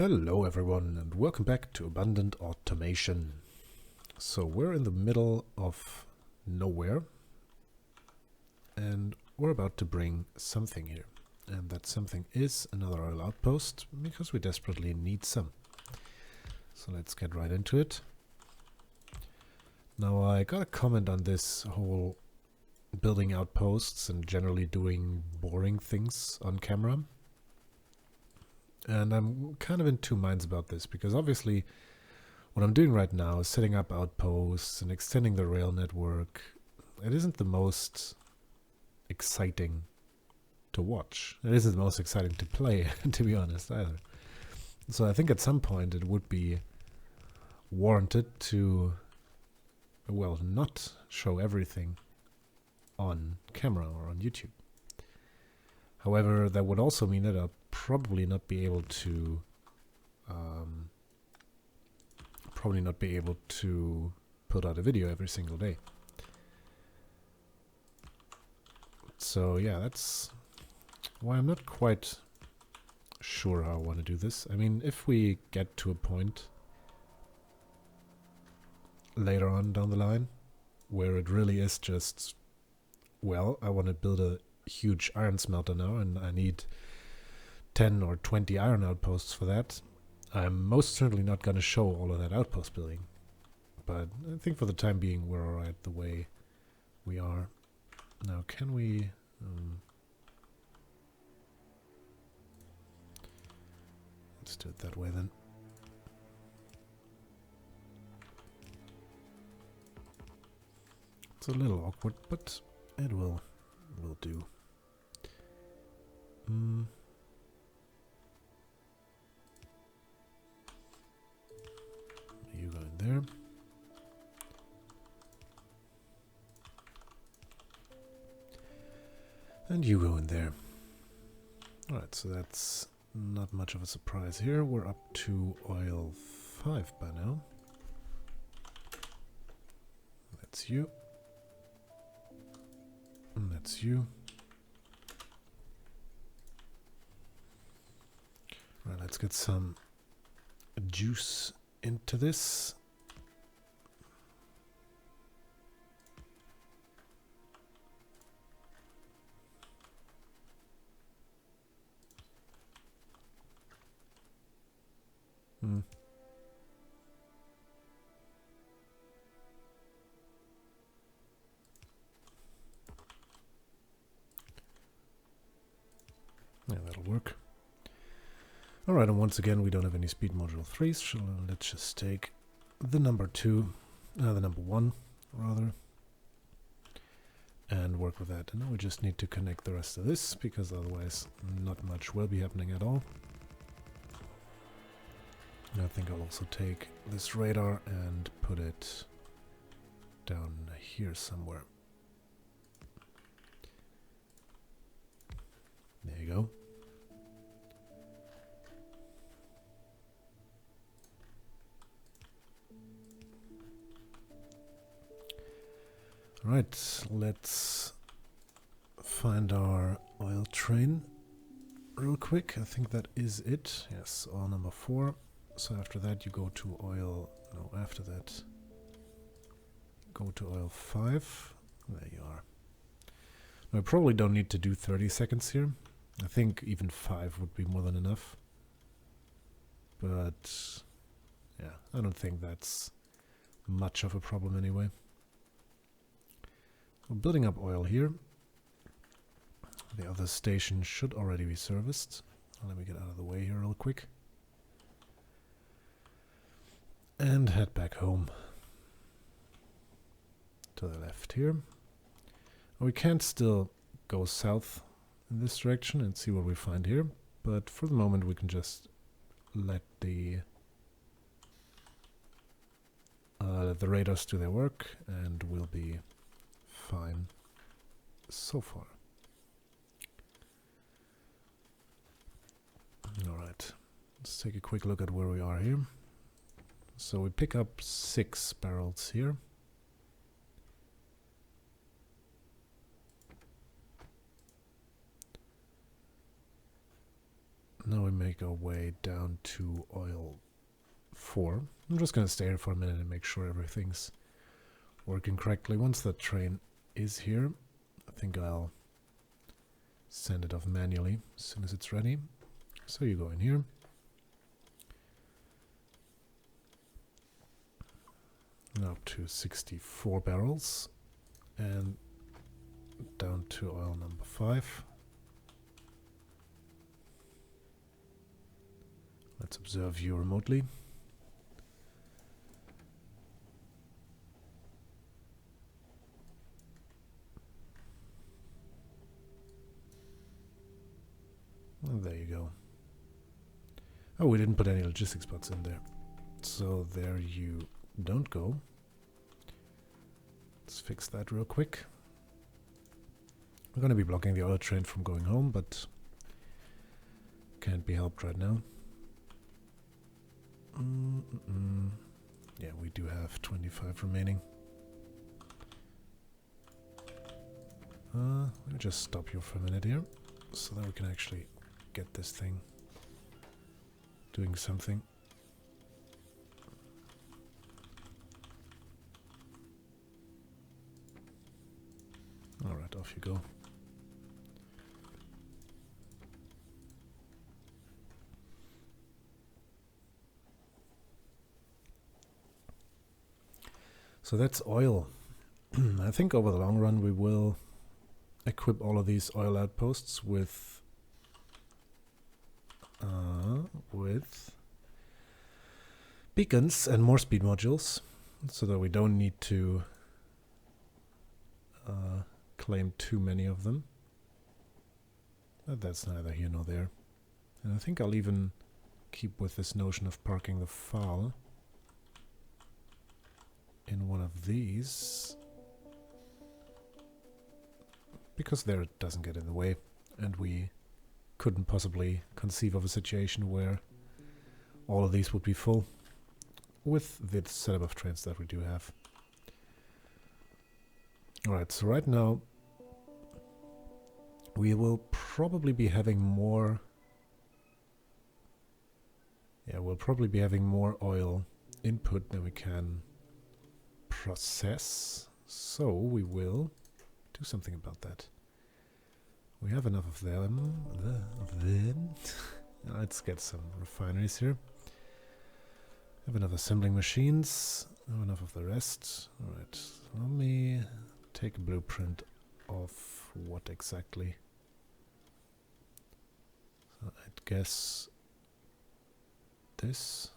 Hello everyone and welcome back to Abundant Automation. So we're in the middle of nowhere and we're about to bring something here. And that something is another oil outpost because we desperately need some. So let's get right into it. Now I got a comment on this whole building outposts and generally doing boring things on camera. And I'm kind of in two minds about this, because obviously what I'm doing right now is setting up outposts and extending the rail network. It isn't the most exciting to watch. It isn't the most exciting to play, to be honest, either. So I think at some point it would be warranted to, well, not show everything on camera or on YouTube. However, that would also mean that I'll probably not be able to put out a video every single day. So yeah, that's why I'm not quite sure how I want to do this. I mean, if we get to a point later on down the line where it really is just, well, I want to build a huge iron smelter now and I need 10 or 20 iron outposts for that, I'm most certainly not going to show all of that outpost building. But I think for the time being we're alright the way we are. Now can we... let's do it that way then. It's a little awkward, but it will do. You go in there. And you go in there. Alright, so that's not much of a surprise here. We're up to oil 5 by now. That's you. And that's you. Right, let's get some juice into this. Yeah, that'll work. Alright, and once again we don't have any speed module 3s, so let's just take the number 1 rather, and work with that. And now we just need to connect the rest of this, because otherwise not much will be happening at all. I think I'll also take this radar and put it down here somewhere. There you go. Right, let's find our oil train real quick. I think that is it. Yes, oil number 4. So after that you go to oil, no, after that go to oil 5. There you are. Now, I probably don't need to do 30 seconds here. I think even 5 would be more than enough. But yeah, I don't think that's much of a problem anyway. We're building up oil here. The other station should already be serviced. Let me get out of the way here real quick. And head back home. To the left here. We can still go south in this direction and see what we find here. But for the moment we can just let the radars do their work and we'll be fine so far. Alright, let's take a quick look at where we are here. So we pick up 6 barrels here. now we make our way down to oil 4. I'm just going to stay here for a minute and make sure everything's working correctly. Once the train is here, I think I'll send it off manually as soon as it's ready. So you go in here. Now to 64 barrels and down to oil number 5. Let's observe you remotely. And there you go. Oh, we didn't put any logistics spots in there. So there you don't go. Let's fix that real quick. We're going to be blocking the oil train from going home, but can't be helped right now. Yeah, we do have 25 remaining. Let me just stop you for a minute here, so that we can actually get this thing doing something. Alright, off you go. So that's oil. I think over the long run we will equip all of these oil outposts with beacons and more speed modules, so that we don't need to claim too many of them. But that's neither here nor there. And I think I'll even keep with this notion of parking the FAL in one of these, because there it doesn't get in the way, and we couldn't possibly conceive of a situation where all of these would be full with the setup of trains that we do have. Alright, so right now we will probably be having more... Yeah, we'll probably be having more oil input than we can process, so we will do something about that. We have enough of them. Let's get some refineries here. Have enough assembling machines. Have enough of the rest. Alright, let me take a blueprint of what exactly. So I'd guess this.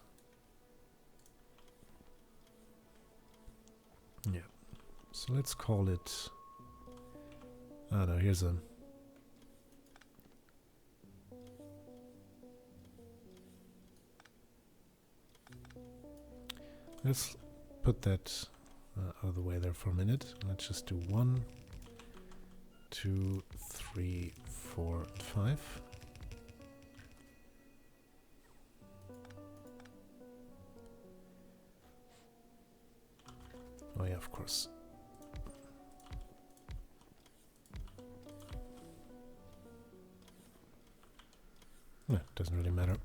Yeah. So let's call it... Oh no, here's a... Let's put that out of the way there for a minute. Let's just do 1, 2, 3, 4, and 5. Oh yeah, of course. No, doesn't really matter.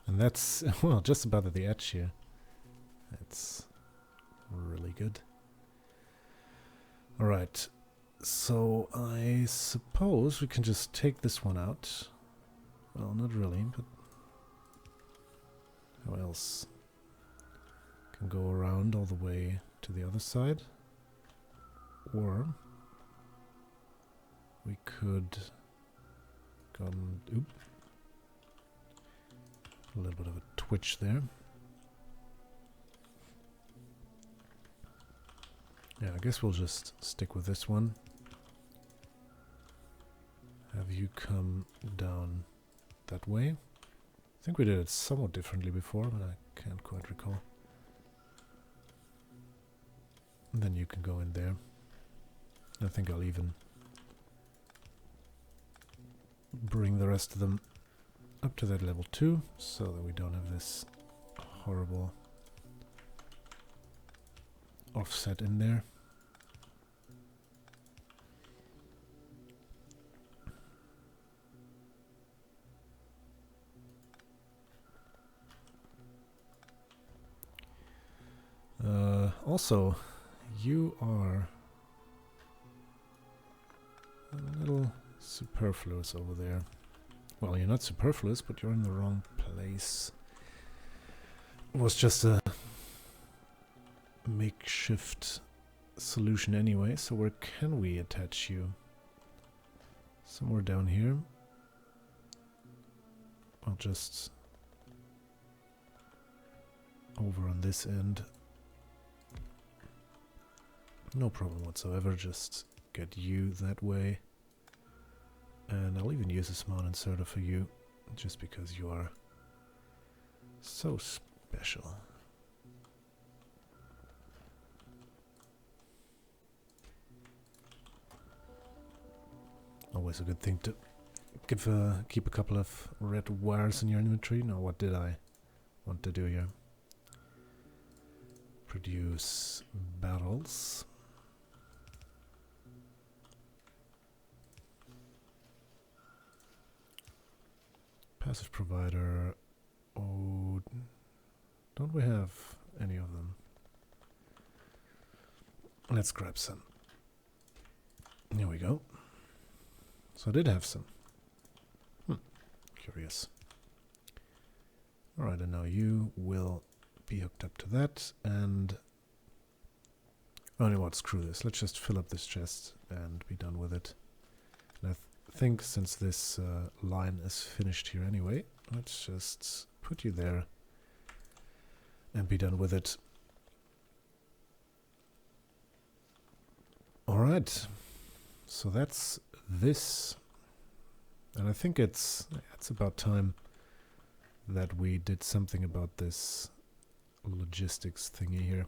And that's, well, just about at the edge here. That's really good. Alright, so I suppose we can just take this one out. Well, not really, but how else? Can go around all the way to the other side. Or we could come... Oop. A little bit of a twitch there. Yeah, I guess we'll just stick with this one. Have you come down that way? I think we did it somewhat differently before, but I can't quite recall. And then you can go in there. I think I'll even bring the rest of them up to that level too, so that we don't have this horrible offset in there. Also, you are a little superfluous over there. Well, you're not superfluous, but you're in the wrong place. It was just a makeshift solution anyway, so where can we attach you? Somewhere down here. I'll just over on this end. No problem whatsoever, just get you that way. And I'll even use a smart inserter for you, just because you are so special. Always a good thing to keep a couple of red wires in your inventory. Now, what did I want to do here? Produce barrels. Passive provider. Oh, don't we have any of them? Let's grab some. Here we go. So I did have some. Curious. Alright, and now you will be hooked up to that, and oh, you know what, screw this. Let's just fill up this chest and be done with it. And I think since this line is finished here anyway, let's just put you there and be done with it. Alright, so that's this. And I think it's about time that we did something about this logistics thingy here.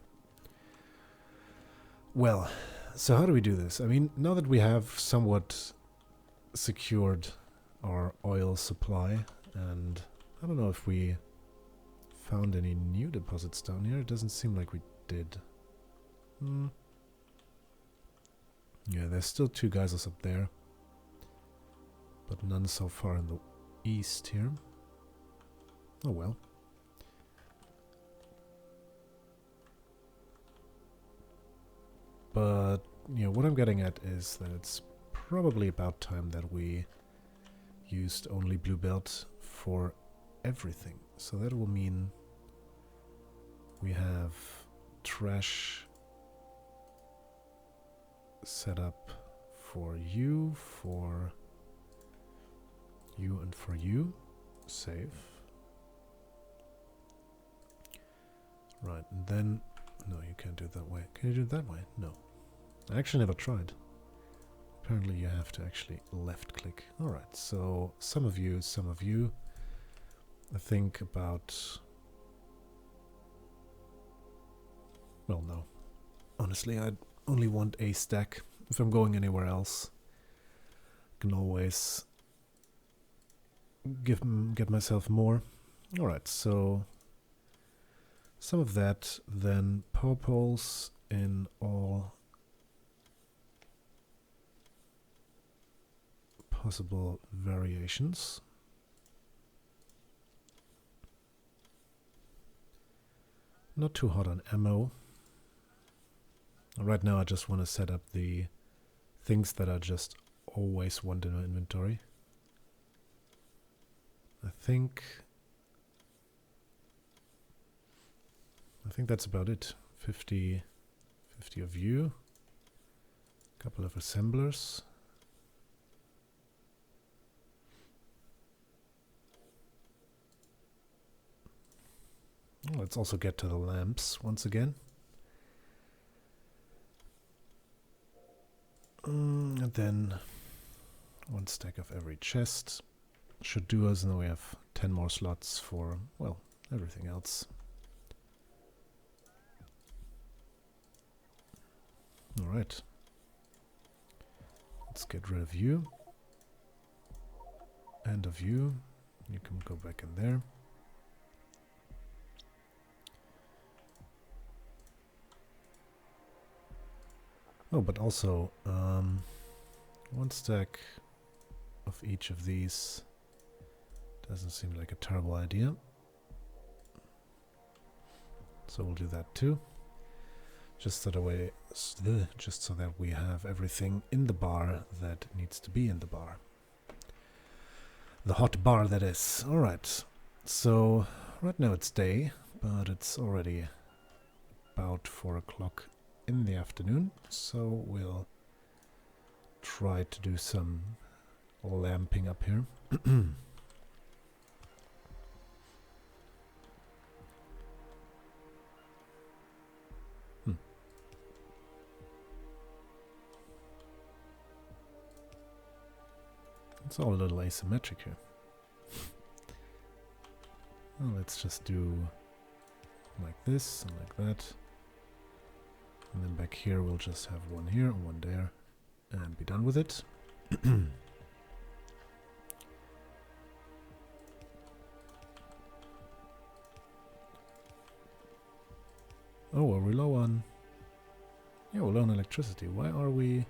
Well, so how do we do this? I mean, now that we have somewhat secured our oil supply, and I don't know if we found any new deposits down here. It doesn't seem like we did. Yeah, there's still 2 geysers up there, but none so far in the east here. Oh well. But, you know, what I'm getting at is that it's probably about time that we used only blue belt for everything. So that will mean we have trash set up for you, and for you. Save. Right, and then... No, you can't do it that way. Can you do it that way? No. I actually never tried. Apparently you have to actually left click. Alright, so some of you. I think about... Well, no. Honestly, I only want a stack. If I'm going anywhere else, I can always get myself more. Alright, so some of that, then power poles in all possible variations. Not too hot on ammo. Right now I just want to set up the things that I just always want in my inventory. I think that's about it. 50 of you. A couple of assemblers. Let's also get to the lamps once again. And then 1 stack of every chest should do us, and then we have 10 more slots for, well, everything else. Alright. Let's get rid of you. And of you. You can go back in there. Oh, but also, one stack of each of these doesn't seem like a terrible idea. So we'll do that too. Just so that we have everything in the bar that needs to be in the bar. The hot bar, that is. Alright. So, right now it's day, but it's already about 4 o'clock in the afternoon. So we'll try to do some lamping up here. It's all a little asymmetric here. Well, let's just do like this and like that. And then back here we'll just have one here and one there and be done with it. Oh, are we low on... Yeah, we're low on electricity. Why are we...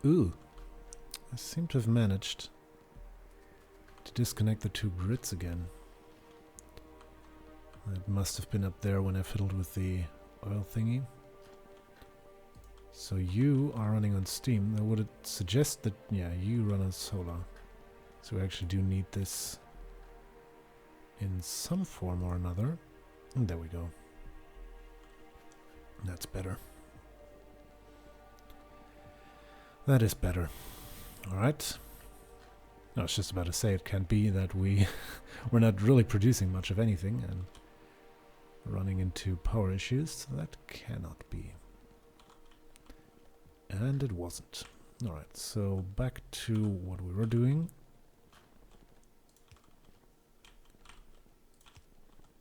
Ooh. I seem to have managed to disconnect the two grids again. It must have been up there when I fiddled with the oil thingy. So you are running on steam. That would suggest that, yeah, you run on solar. So we actually do need this in some form or another. And there we go. That's better. That is better. Alright. I was just about to say it can't be that we're not really producing much of anything and running into power issues. So that cannot be. And it wasn't. Alright, so back to what we were doing.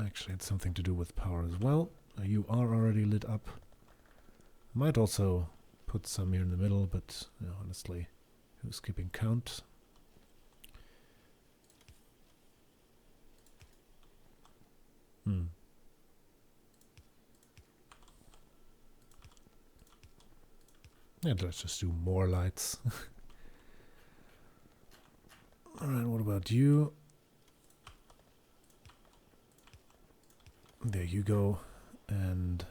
Actually, it's something to do with power as well. You are already lit up. Might also put some here in the middle, but you know, honestly, who's keeping count? Yeah, let's just do more lights. Alright, what about you? There you go. And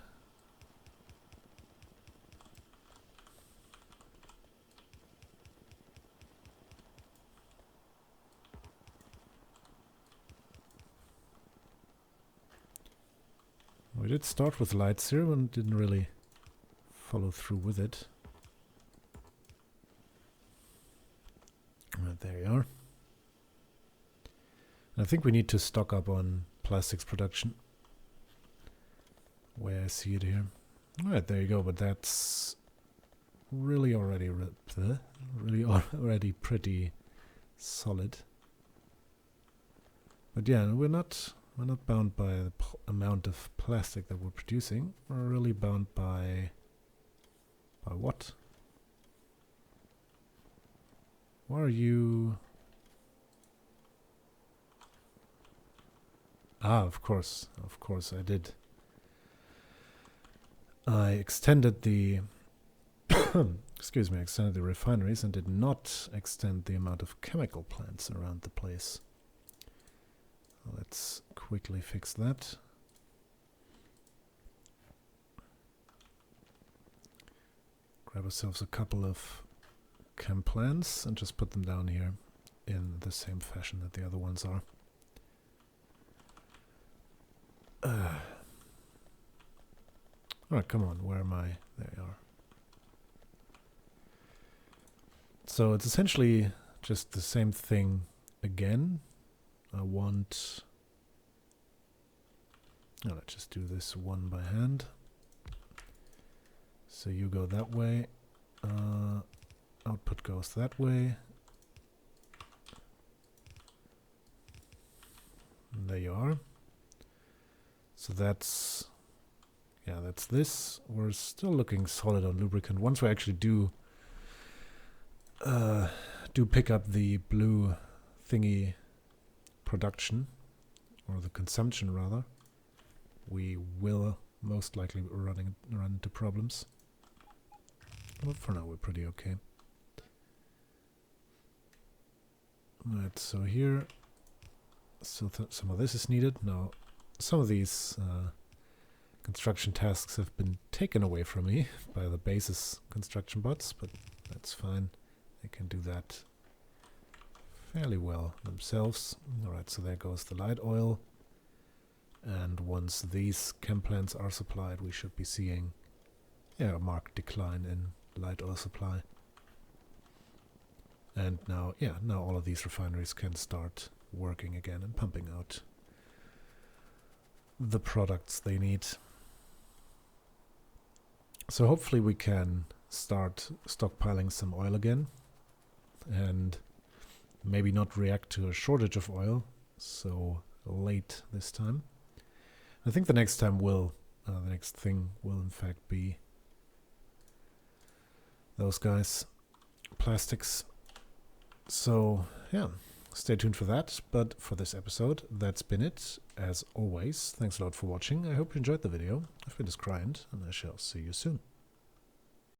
we did start with lights here and didn't really follow through with it. Right, there you are. And I think we need to stock up on plastics production. Where I see it here. Alright, there you go, but that's really already pretty solid. But yeah, we're not bound by the amount of plastic that we're producing. We're really bound by what? Why are you... Ah, of course I did. I extended the excuse me, extended the refineries and did not extend the amount of chemical plants around the place. Let's quickly fix that. Grab ourselves a couple of chem plants and just put them down here in the same fashion that the other ones are. Alright, come on, where am I? There you are. So it's essentially just the same thing again. I want... Oh, let's just do this one by hand. So you go that way. Output goes that way. And there you are. So that's... Yeah, that's this. We're still looking solid on lubricant. Once we actually do do pick up the blue thingy production, or the consumption rather, we will most likely run into problems. But for now we're pretty okay. Right, so here, so some of this is needed. Now, some of these construction tasks have been taken away from me by the basis construction bots, but that's fine. They can do that fairly well themselves. Alright, so there goes the light oil. And once these chem plants are supplied, we should be seeing a marked decline in light oil supply. And now, now all of these refineries can start working again and pumping out the products they need. So hopefully we can start stockpiling some oil again and maybe not react to a shortage of oil so late this time. I think the next time the next thing will in fact be those guys, plastics. So yeah, stay tuned for that. But for this episode, that's been it. As always, thanks a lot for watching. I hope you enjoyed the video. I've been Scryant, and I shall see you soon.